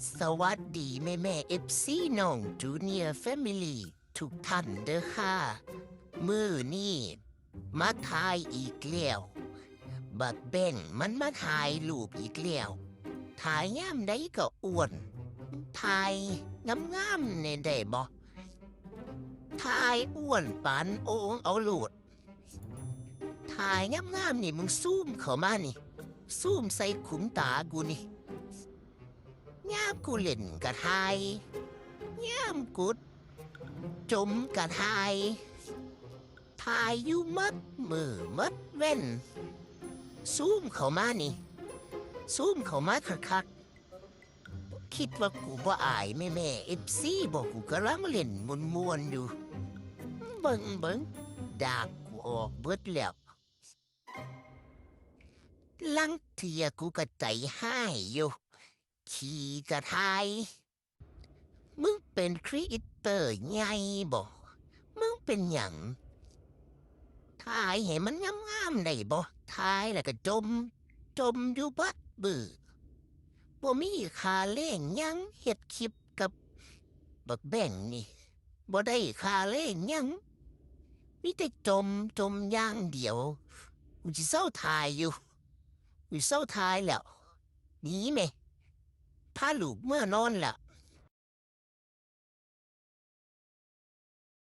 สวัสดีแม่เอฟซีน้องจูเนียร์แฟมิลี่ทุกท่านเด้อค่ะมื้อนี่มาถ่ายอีกแล้วบักแบงมันมาถ่ายรูปอีกแล้วถ่ายย่ำใดก็อ้วนถ่ายงามๆเนี่ยได้บ่ถ่ายอ้วนปานโอ่งเอาโลดถ่ายงามๆนี่มึงซูมเข้ามานี่ซูมใส่ขุมตากูนี่ยามกูเล่นกะถ่ายยามกูจมกะถ่ายอยู่มัดมือมัดเว้นซูมเข้ามานี่ซูมเข้ามาคักๆคิดว่ากูบ่อายแม่เอฟซีบอกกูกำลังเล่นมวนๆอยู่เบิ่งดากกูออกเบิดแล้วลังเทียกูก็ใจให้อยู่ขี่กะทายมึงเป็นครีเอเตอร์ไงบ่มึงเป็นหยังถ่ายให้มันงามๆได้บ่ถ่ายแล้วก็จมอยู่บัดบื้อบ่มีค่าแรงหยังเฮ็ดคลิปกับบักแบ่งนี่บ่ได้ค่าแรงหยังมีแต่จมอย่างเดียวกูสิเซาถ่ายอยู่กูสิเซาถ่ายแล้วหนีแม่พาลูกเมื่อนอนล่ะ